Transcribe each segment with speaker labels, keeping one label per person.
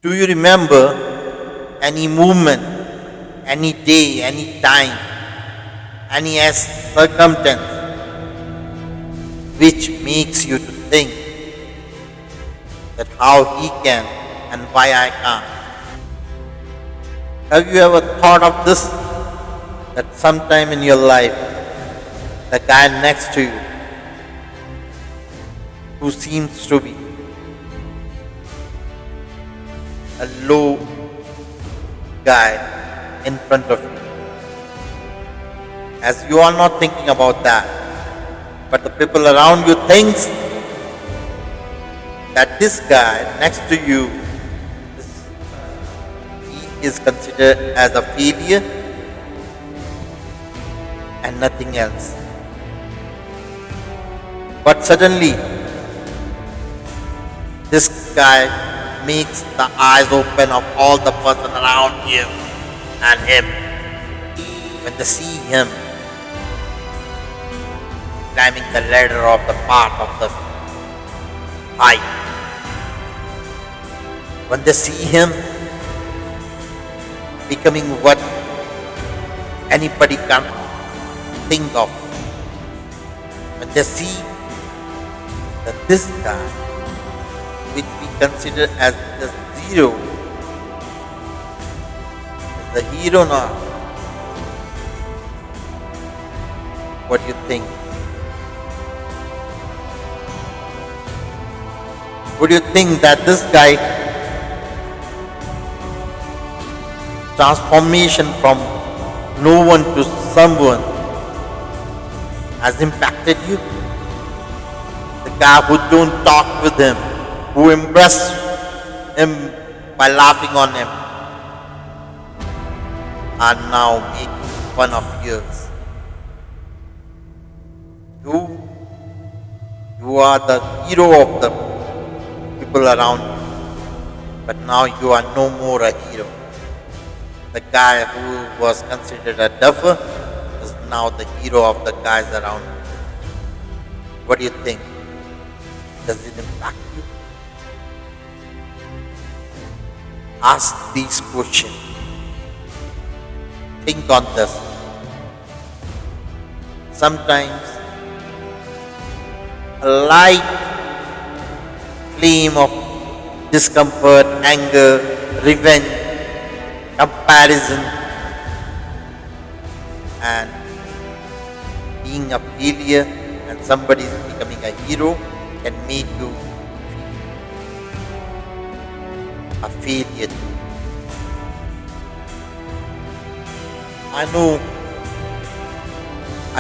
Speaker 1: Do you remember any movement, any day, any time, any circumstance which makes you to think that how he can and why I can't? Have you ever thought of this? That sometime in your life, the guy next to you who seems to be a low guy in front of you, as you are not thinking about that, but the people around you thinks that this guy next to you he is considered as a failure and nothing else. But suddenly this guy makes the eyes open of all the person around you and him. When they see him climbing the ladder of the path of the height, when they see him becoming what anybody can think of, when they see that this guy, which we consider as the zero, is the hero now, what do you think? Would you think that this guy transformation from no one to someone has impacted you? The guy who don't talk with him, who embrace him by laughing on him, are now making fun of yours. You are the hero of the people around you, but now you are no more a hero. The guy who was considered a duffer is now the hero of the guys around you. What do you think? Does it impact you? Ask these questions. Think on this. Sometimes a light flame of discomfort, anger, revenge, comparison, and being a failure and somebody is becoming a hero can make you a failure. I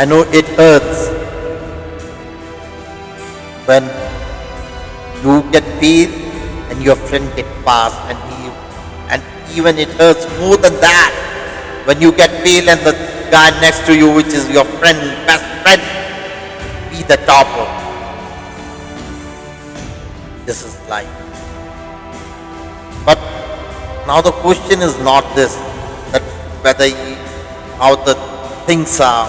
Speaker 1: know it hurts when you get failed and your friend get passed, and even it hurts more than that when you get failed and the guy next to you, which is your friend, best friend, be the topper. This is life. But now the question is not this, that whether how the things are,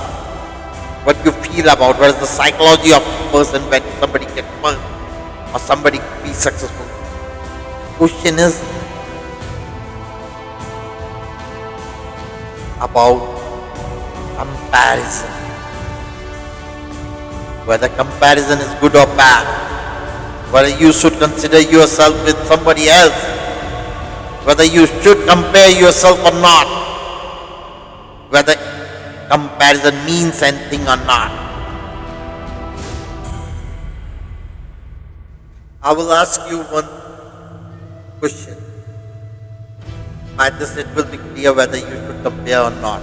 Speaker 1: what you feel about, what is the psychology of a person when somebody gets hurt or somebody be successful. The question is about comparison. Whether comparison is good or bad, whether you should consider yourself with somebody else, whether you should compare yourself or not, whether comparison means anything or not. I will ask you one question. By this it will be clear whether you should compare or not.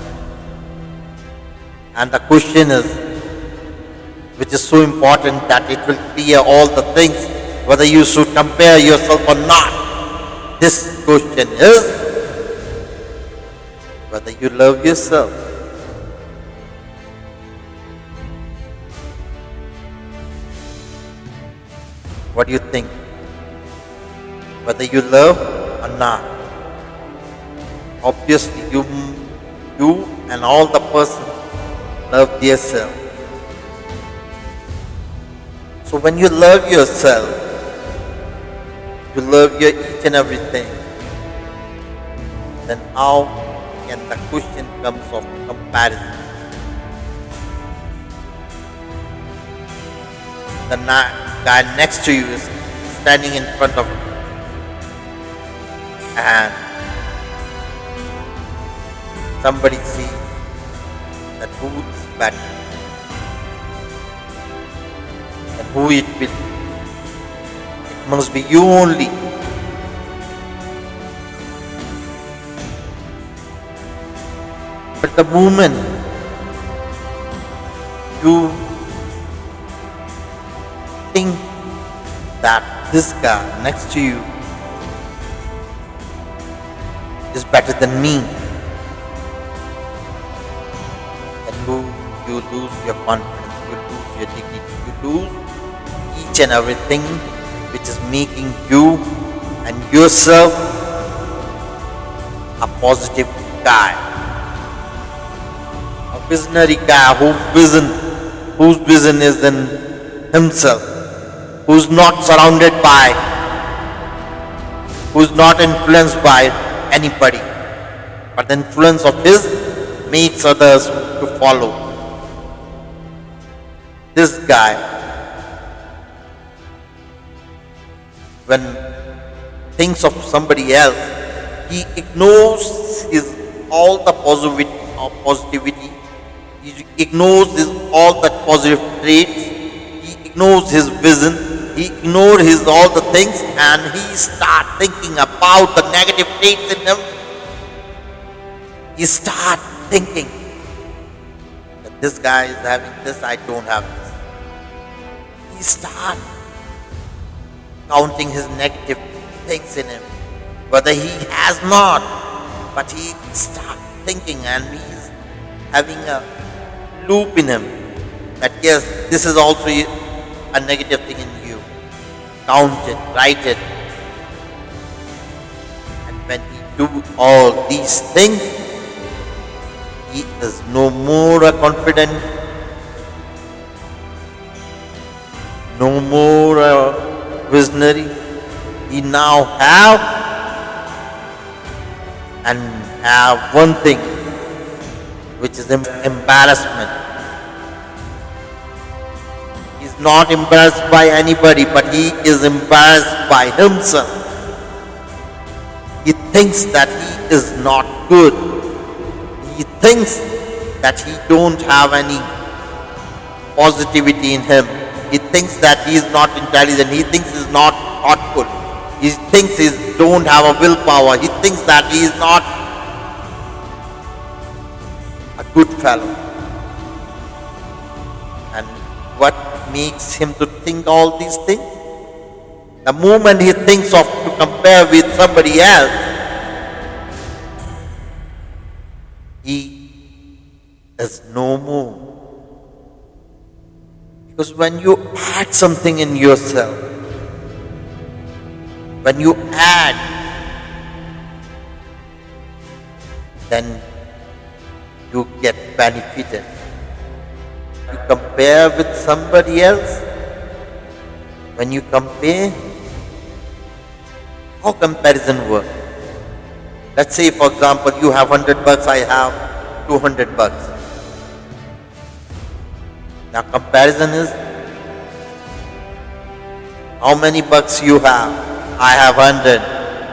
Speaker 1: And the question is, which is so important that it will clear all the things, whether you should compare yourself or not. This question is whether you love yourself. What do you think? Whether you love or not? Obviously, you and all the person love themselves. So when you love yourself, you love your each and everything. then how can the question comes of comparison? The guy next to you is standing in front of you, and somebody sees that who is better and who it will be. It must be you only. But the moment you think that this guy next to you is better than me, and you lose your confidence, you lose your dignity, you lose each and everything which is making you and yourself a positive guy, a visionary guy whose vision is in himself, who's not surrounded by, who's not influenced by anybody, but the influence of his makes others to follow. This guy, when thinks of somebody else, he ignores his all the positivity, he ignores all the positive traits, he ignores his vision, he ignores his all the things, and he start thinking about the negative traits in him. He start thinking that this guy is having this, I don't have this. He start counting his negative things in him, whether he has not, but he start thinking, and he's having a loop in him that yes, this is also a negative thing in you. Count it, write it, and when he do all these things, he is no more a confident, no more a visionary. He now have one thing, which is embarrassment. He's not embarrassed by anybody, but he is embarrassed by himself. He thinks that he is not good. He thinks that he don't have any positivity in him. He thinks that he is not intelligent. He thinks he is not thoughtful. He thinks he don't have a willpower. He thinks that he is not a good fellow. And what makes him to think all these things? The moment he thinks of to compare with somebody else, he is no more. Because when you add something in yourself, when you add, then you get benefited. You compare with somebody else. When you compare, how comparison works? Let's say, for example, you have $100, I have $200. Now comparison is how many bucks you have. I have 100.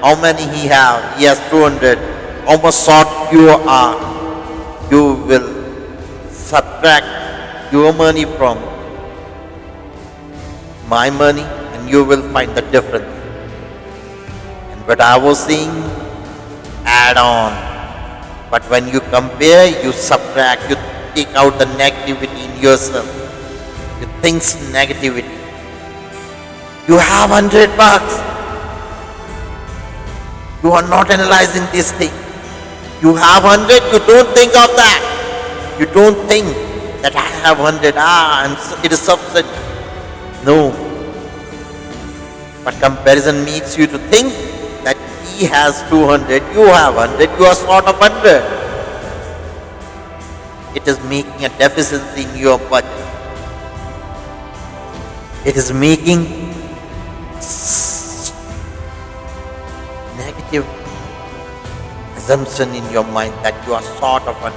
Speaker 1: How many he have? He has 200. How much short you are? You will subtract your money from my money, and you will find the difference. And what I was saying, add on. But when you compare, you subtract, you take out the negativity in yourself. You think negativity. You have $100. You are not analyzing this thing. You have 100, you don't think of that. You don't think that I have 100, it is sufficient. No. But comparison makes you to think that he has 200, you have 100, you are short of 100. It is making a deficiency in your budget. It is making negative as assumption in your mind that you are sort of a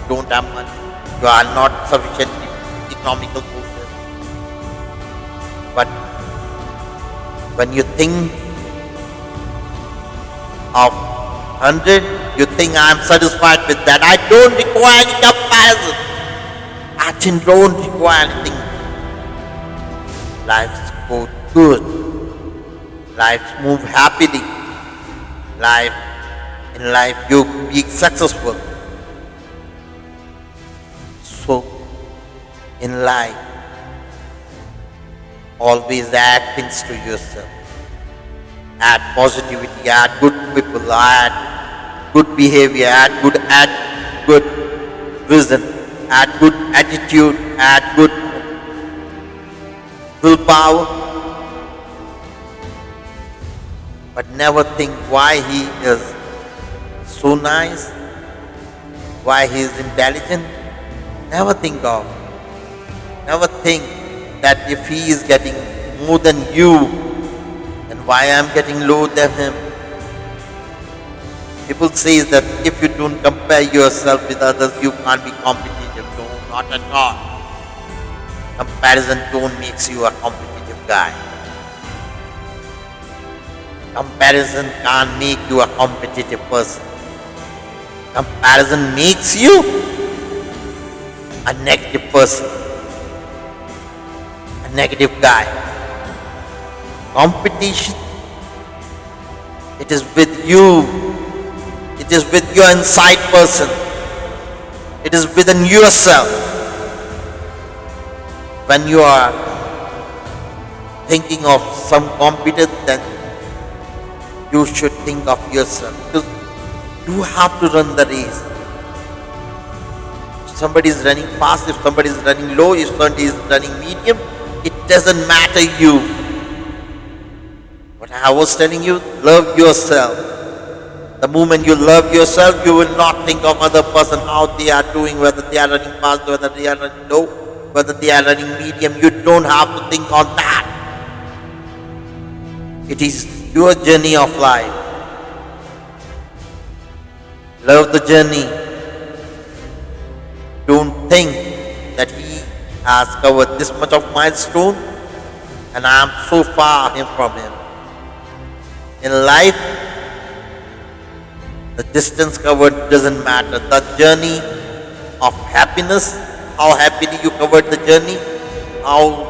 Speaker 1: don't have money, you are not sufficiently economical focused. But when you think of 100, you think I'm satisfied with that. I don't require any comparison. I don't require anything. Life's go good. Life's move happily. In life you be successful. So in life, always add things to yourself. Add positivity, add good people, add good behavior, add good vision, add good attitude, add good willpower. But never think why he is so nice, why he is intelligent. Never think of. Never think that if he is getting more than you, then why I am getting lower than him. People say that if you don't compare yourself with others, you can't be competitive. No, not at all. Comparison don't makes you a competitive guy. Comparison can't make you a competitive person. Comparison makes you a negative person, a negative guy. Competition, it is with you, it is with your inside person, it is within yourself. When you are thinking of some competitor, then you should think of yourself, because you have to run the race. If somebody is running fast, if somebody is running low, if somebody is running medium, it doesn't matter you. What I was telling you, love yourself. The moment you love yourself, you will not think of other person, how they are doing, whether they are running fast, whether they are running low, whether they are running medium. You don't have to think on that. It is your journey of life. Love the journey. Don't think that he has covered this much of milestone and I am so far from him. In life, the distance covered doesn't matter. The journey of happiness, how happily you covered the journey, how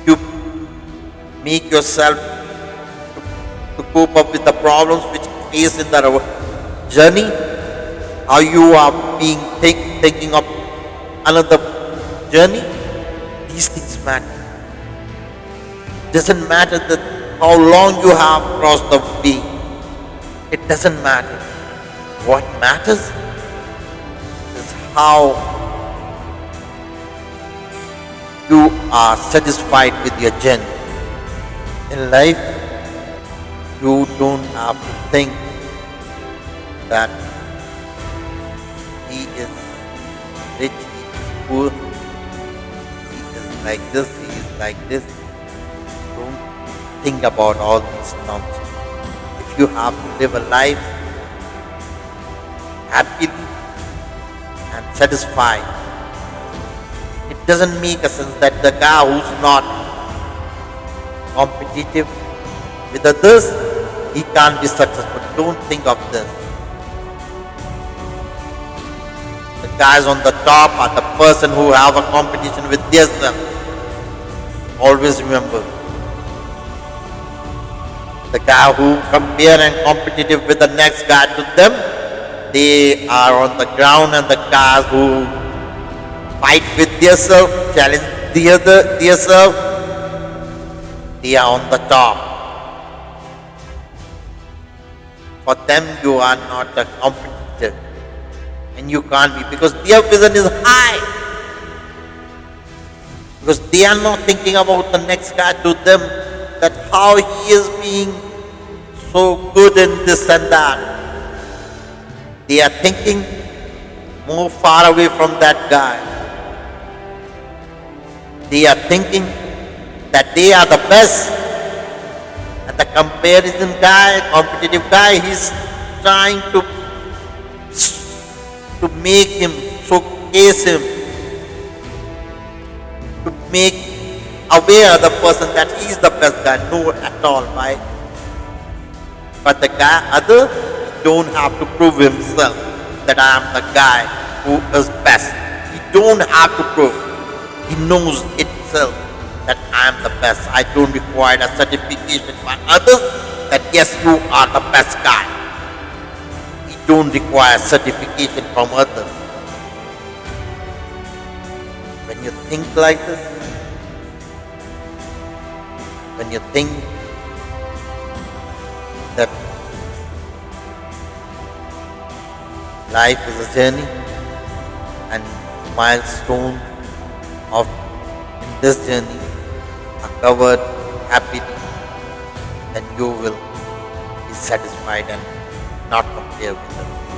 Speaker 1: you make yourself to cope up with the problems which face in the journey, how you are being thinking of another journey. These things matter. Doesn't matter that how long you have crossed the way. It doesn't matter. What matters is how you are satisfied with your journey. In life, you don't have to think that he is rich, he is poor, he is like this, he is like this. Don't think about all these nonsense. If you have to live a life happily and satisfied, it doesn't make a sense that the guy who's not competitive with others, he can't be successful. Don't think of this. The guys on the top are the person who have a competition with themselves. Always remember. The guy who compare and competitive with the next guy to them, they are on the ground, and the guys who fight with themselves, challenge themselves, they are on the top. For them, you are not a competitor, and you can't be, because their vision is high. Because they are not thinking about the next guy to them, that how he is being so good in this and that. They are thinking more far away from that guy. They are thinking that they are the best, and the comparison guy, competitive guy, he's trying to make him, showcase him, to make aware the person that he's the best guy. No, at all, right? But the guy other don't have to prove himself that I am the guy who is best. He don't have to prove. He knows itself that I am the best. I don't require a certification by others that yes, you are the best guy. He don't require certification from others. When you think like this, when you think that life is a journey and milestone of in this journey are covered happily, then you will be satisfied and not compare with them.